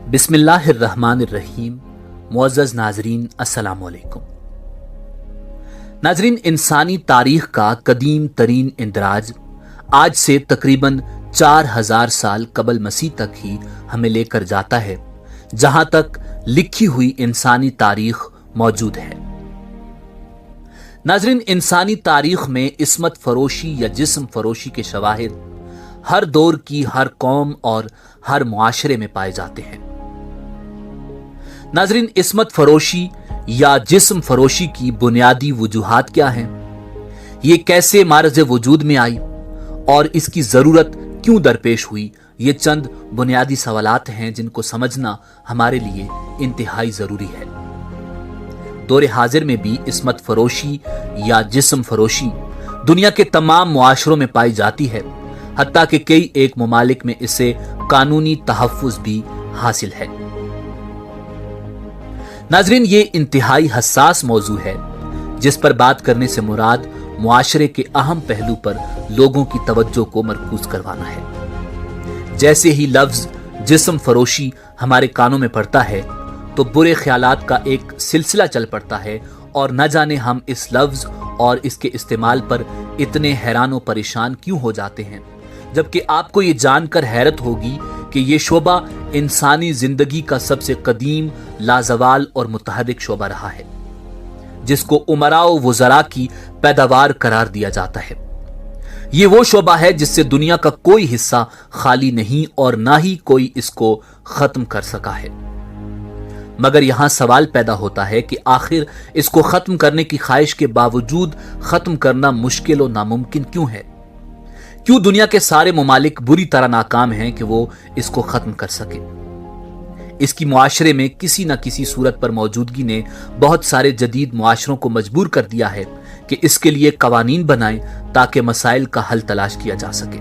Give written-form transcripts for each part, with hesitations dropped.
बिस्मिल्लाहिर्रहमानिर्रहीम। मुअज़्ज़ज़ नाज़रीन, अस्सलाम वालेकुम। नाज़रीन, इंसानी तारीख का कदीम तरीन इंदराज आज से तकरीबन 4000 साल कबल मसीह तक ही हमें लेकर जाता है, जहां तक लिखी हुई इंसानी तारीख मौजूद है। नाज़रीन, इंसानी तारीख में इस्मत फरोशी या जिस्म फरोशी के शवाहिद हर दौर की हर कौम और हर मुआशरे में पाए जाते हैं। नाज़रीन, इस्मत फरोशी या जिस्म फरोशी की बुनियादी वजूहात क्या हैं? ये कैसे मारज़ वजूद में आई और इसकी ज़रूरत क्यों दरपेश हुई? ये चंद बुनियादी सवालात हैं जिनको समझना हमारे लिए इंतहाई ज़रूरी है। दौरे हाजिर में भी इस्मत फरोशी या जिस्म फरोशी दुनिया के तमाम मुआशरों में पाई जाती है, हत्ता कि कई एक ममालिक में इसे कानूनी तहफ़्फ़ुज़ भी हासिल है। नाज़रीन, ये इंतहाई हसास मौजू है जिस पर बात करने से मुराद मुआशरे के अहम पहलू पर लोगों की तवज्जो को मरकूज करवाना है। जैसे ही लफ्ज जिस्म फरोशी हमारे कानों में पड़ता है तो बुरे ख्यालात का एक सिलसिला चल पड़ता है और न जाने हम इस लफ्ज और इसके इस्तेमाल पर इतने हैरान व परेशान क्यों हो जाते हैं, जबकि आपको ये जानकर हैरत होगी कि ये शोबा इंसानी जिंदगी का सबसे कदीम, लाजवाल और मुतहर्रिक शोबा रहा है, जिसको उमराओ वज़रा की पैदावार करार दिया जाता है। ये वो शोबा है जिससे दुनिया का कोई हिस्सा खाली नहीं और ना ही कोई इसको खत्म कर सका है। मगर यहां सवाल पैदा होता है कि आखिर इसको खत्म करने की ख्वाहिश के बावजूद खत्म करना मुश्किल और नामुमकिन क्यों है? क्यों दुनिया के सारे ममालिक बुरी तरह नाकाम हैं कि वो इसको खत्म कर सके? इसकी मुआशरे में किसी न किसी सूरत पर मौजूदगी ने बहुत सारे जदीद मुआशरों को मजबूर कर दिया है कि इसके लिए कवानीन बनाएं ताकि मसाइल का हल तलाश किया जा सके,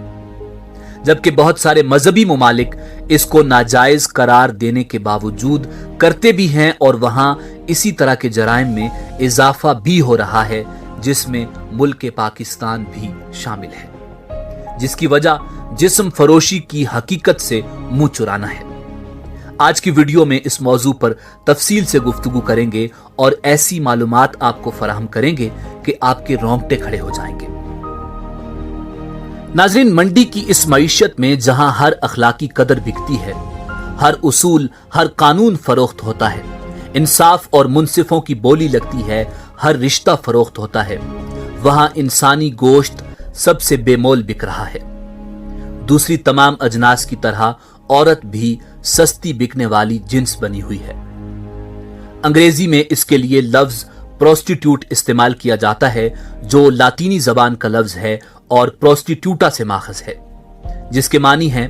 जबकि बहुत सारे मजहबी ममालिक इसको नाजायज करार देने के बावजूद करते भी हैं और वहां इसी तरह के जराइम में इजाफा भी हो रहा है, जिसमें मुल्क पाकिस्तान भी शामिल है, जिसकी वजह जिस्म फरोशी की हकीकत से मुंह चुराना है। आज की वीडियो में इस मौजू पर तफसील से गुफ्तगू करेंगे और ऐसी मालूमात आपको फराहम करेंगे कि आपके रोंगटे खड़े हो जाएंगे। नाज़रीन, मंडी की इस मईशत में जहां हर अखलाकी कदर बिकती है, हर उसूल, हर कानून फरोख्त होता है, इंसाफ और मुनसिफों की बोली लगती है, हर रिश्ता फरोख्त होता है, वहां इंसानी गोश्त सबसे बेमोल बिक रहा है। दूसरी तमाम अजनास की तरह औरत भी सस्ती बिकने वाली जिन्स बनी हुई है। अंग्रेजी में इसके लिए लफ्ज प्रोस्टिट्यूट इस्तेमाल किया जाता है, जो लातीनी जबान का लफ्ज है और प्रोस्टिट्यूटा से माखज है, जिसके मानी है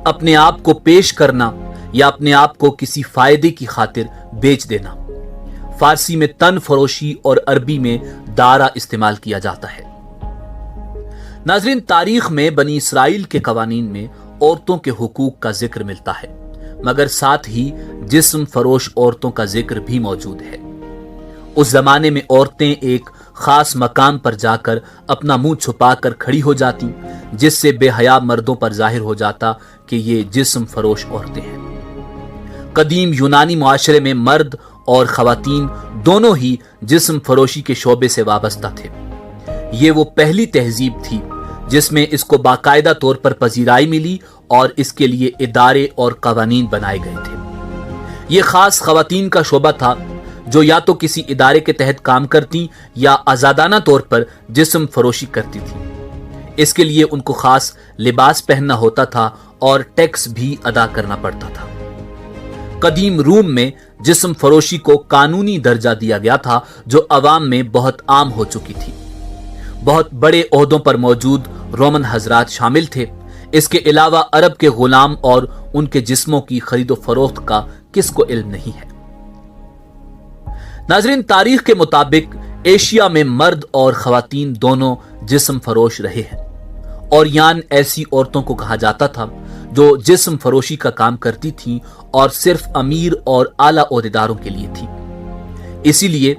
अपने आप को पेश करना या अपने आप को किसी फायदे की खातिर बेच देना। फारसी में तन फरोशी और अरबी में दारा इस्तेमाल किया जाता है। नाज़रीन, तारीख में बनी इसराइल के कवानीन में औरतों के हुकूक का जिक्र मिलता है, मगर साथ ही जिस्म फरोश औरतों का जिक्र भी मौजूद है। उस जमाने में औरतें एक खास मकाम पर जाकर अपना मुंह छुपाकर खड़ी हो जाती, जिससे बेहया मर्दों पर जाहिर हो जाता कि ये जिस्म फरोश औरतें हैं। कदीम यूनानी मुआशरे में मर्द और खवातीन दोनों ही जिस्म फरोशी के शोबे से वाबस्ता थे। ये वो पहली तहजीब थी जिसमें इसको बाकायदा तौर पर पजीराई मिली और इसके लिए इदारे और कवानीन बनाए गए थे। ये खास खवातीन का शोबा था जो या तो किसी इदारे के तहत काम करती या आजादाना तौर पर जिस्म फरोशी करती थी। इसके लिए उनको खास लिबास पहनना होता था और टैक्स भी अदा करना पड़ता था। कदीम रूम में जिस्म फरोशी को कानूनी दर्जा दिया गया था, जो अवाम में बहुत आम हो चुकी थी। बहुत बड़े ओहदों पर मौजूद रोमन हजरात शामिल थे। इसके अलावा अरब के गुलाम और उनके जिस्मों की खरीदो फरोख्त का किसको इल्म नहीं है। नाज़रीन, तारीख के मुताबिक एशिया में मर्द और खवातीन दोनों जिस्म फरोश रहे हैं और यान ऐसी औरतों को कहा जाता था जो जिस्म फरोशी का काम करती थीं और सिर्फ अमीर और आला ओहदेदारों के लिए थी। इसीलिए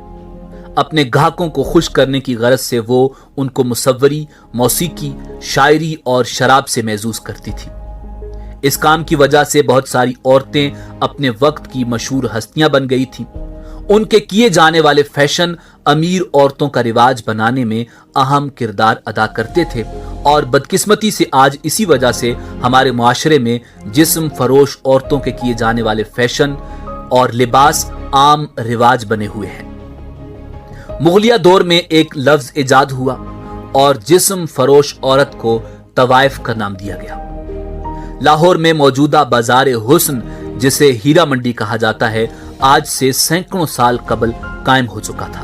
अपने ग्राहकों को खुश करने की गरज से वो उनको मुसव्वरी, मौसीकी, शायरी और शराब से महजूज करती थी। اس کام کی وجہ سے بہت ساری عورتیں اپنے وقت کی مشہور ہستیاں بن گئی تھیں۔ ان کے کیے جانے والے فیشن امیر عورتوں کا رواج بنانے میں اہم کردار ادا کرتے تھے، اور بدقسمتی سے آج اسی وجہ سے ہمارے معاشرے میں جسم فروش عورتوں کے کیے جانے والے فیشن اور لباس عام رواج بنے ہوئے ہیں۔ مغلیہ دور میں ایک لفظ ایجاد ہوا اور جسم فروش عورت کو طوائف کا نام دیا گیا۔ لاہور میں موجودہ بازار حسن، جسے ہیرا منڈی کہا جاتا ہے، آج سے سینکڑوں سال قبل قائم ہو چکا تھا۔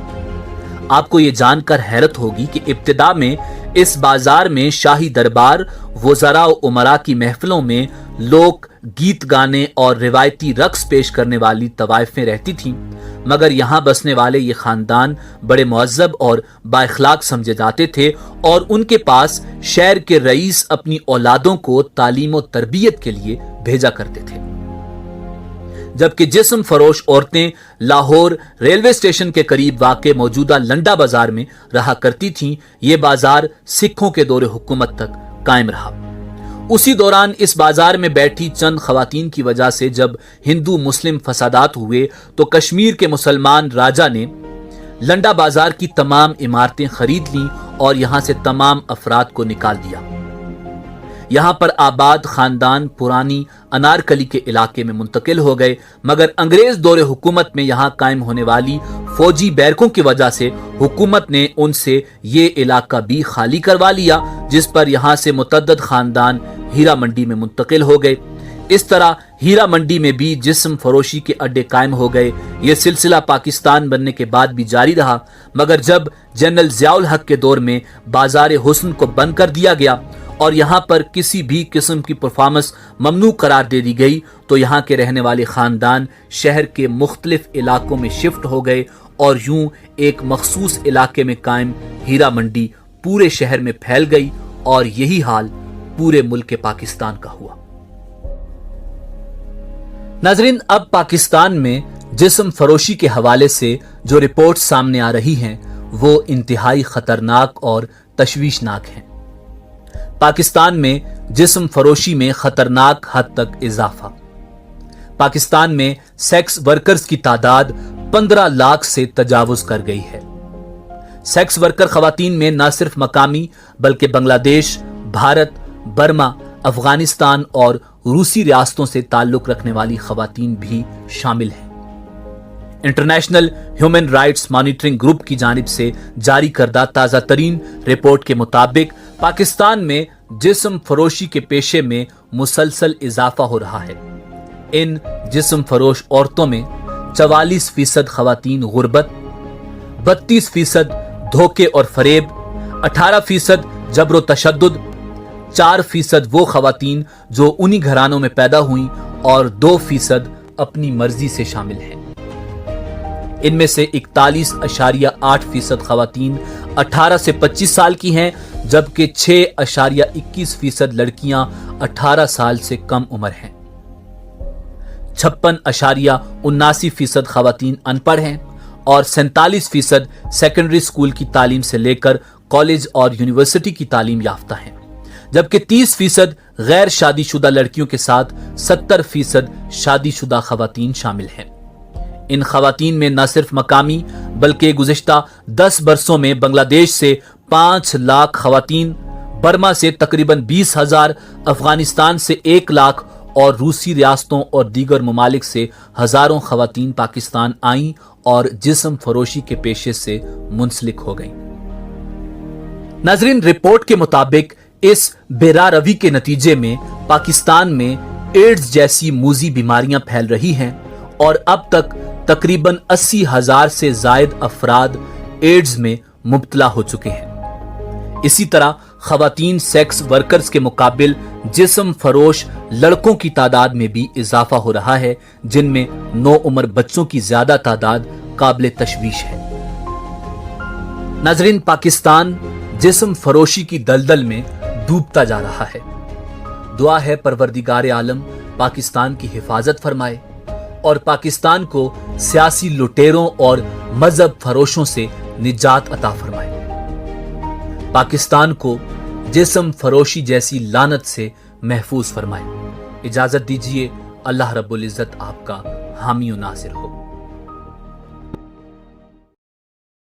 آپ کو یہ جان کر حیرت ہوگی کہ ابتدا میں اس بازار میں شاہی دربار، وزراء و امراء کی محفلوں میں لوک گیت گانے اور روایتی رقص پیش کرنے والی طوائفیں رہتی تھیں، مگر یہاں بسنے والے یہ خاندان بڑے مہذب اور با اخلاق سمجھے جاتے تھے، اور ان کے پاس شہر کے رئیس اپنی اولادوں کو تعلیم و تربیت کے لیے بھیجا کرتے تھے۔ جبکہ جسم فروش عورتیں لاہور ریلوے اسٹیشن کے قریب واقع موجودہ لنڈا بازار میں رہا کرتی تھیں، یہ بازار سکھوں کے دور حکومت تک قائم رہا۔ اسی دوران اس بازار میں بیٹھی چند خواتین کی وجہ سے جب ہندو مسلم فسادات ہوئے تو کشمیر کے مسلمان راجا نے لنڈا بازار کی تمام عمارتیں خرید لیں اور یہاں سے تمام افراد کو نکال دیا۔ یہاں پر آباد خاندان پرانی انارکلی کے علاقے میں منتقل ہو گئے، مگر انگریز دور حکومت میں یہاں قائم ہونے والی فوجی بیرکوں کی وجہ سے حکومت نے ان سے یہ علاقہ بھی خالی کروا لیا، جس پر یہاں سے متعدد خاندان ہیرا منڈی میں منتقل ہو گئے۔ اس طرح ہیرا منڈی میں بھی جسم فروشی کے اڈے قائم ہو گئے۔ یہ سلسلہ پاکستان بننے کے بعد بھی جاری رہا، مگر جب جنرل ضیاء الحق کے دور میں بازار حسن کو بند کر دیا گیا اور یہاں پر کسی بھی قسم کی پرفارمنس ممنوع قرار دے دی گئی تو یہاں کے رہنے والے خاندان شہر کے مختلف علاقوں میں شفٹ ہو گئے، اور یوں ایک مخصوص علاقے میں قائم ہیرا منڈی پورے شہر میں پھیل گئی، اور یہی حال پورے ملک پاکستان کا ہوا۔ ناظرین، اب پاکستان میں جسم فروشی کے حوالے سے جو رپورٹ سامنے آ رہی ہیں وہ انتہائی خطرناک اور تشویشناک ہیں۔ پاکستان میں جسم فروشی میں خطرناک حد تک اضافہ۔ پاکستان میں سیکس ورکرز کی تعداد 15 لاکھ سے تجاوز کر گئی ہے۔ سیکس ورکر خواتین میں نہ صرف مقامی بلکہ بنگلہ دیش، بھارت، برما، افغانستان اور روسی ریاستوں سے تعلق رکھنے والی خواتین بھی شامل ہیں۔ International human rights monitoring group کی جانب سے جاری کردہ تازہ ترین رپورٹ کے مطابق پاکستان میں جسم فروشی کے پیشے میں مسلسل اضافہ ہو رہا ہے۔ ان جسم فروش عورتوں میں 44% خواتین غربت، 32% دھوکے اور فریب، 18% جبر و تشدد، 4% وہ خواتین جو انہی گھرانوں میں پیدا ہوئیں، اور 2% اپنی مرضی سے شامل ہیں۔ ان میں سے 41.8% خواتین 18 سے 25 سال کی ہیں، جبکہ 6.21% لڑکیاں 18 سال سے کم عمر ہیں۔ 56.79% خواتین ان پڑھ ہیں، اور 47% سیکنڈری سکول کی تعلیم سے لے کر کالج اور یونیورسٹی کی تعلیم یافتہ ہیں، جبکہ 30% غیر شادی شدہ لڑکیوں کے ساتھ 70% شادی شدہ خواتین شامل ہیں۔ ان خواتین میں نہ صرف مقامی بلکہ گزشتہ 10 برسوں میں بنگلہ دیش سے 5 لاکھ خواتین، برما سے تقریباً 20,000، افغانستان سے 1 لاکھ اور روسی ریاستوں اور دیگر ممالک سے ہزاروں خواتین پاکستان آئیں اور جسم فروشی کے پیشے سے منسلک ہو گئیں۔ ناظرین، رپورٹ کے مطابق اس بے راہ روی کے نتیجے میں پاکستان میں ایڈز جیسی موذی بیماریاں پھیل رہی ہیں، اور اب تک تقریباً 80,000 سے زائد افراد ایڈز میں مبتلا ہو چکے ہیں۔ اسی طرح خواتین سیکس ورکرز کے مقابل جسم فروش لڑکوں کی تعداد میں بھی اضافہ ہو رہا ہے، جن میں نوعمر بچوں کی زیادہ تعداد قابل تشویش ہے۔ ناظرین، پاکستان جسم فروشی کی دلدل میں ڈوبتا جا رہا ہے۔ دعا ہے پروردگار عالم پاکستان کی حفاظت فرمائے اور پاکستان کو سیاسی لٹیروں اور مذہب فروشوں سے نجات عطا فرمائے۔ پاکستان کو جسم فروشی جیسی لعنت سے محفوظ فرمائے۔ اجازت دیجیے، اللہ رب العزت آپ کا حامی و ناصر ہو۔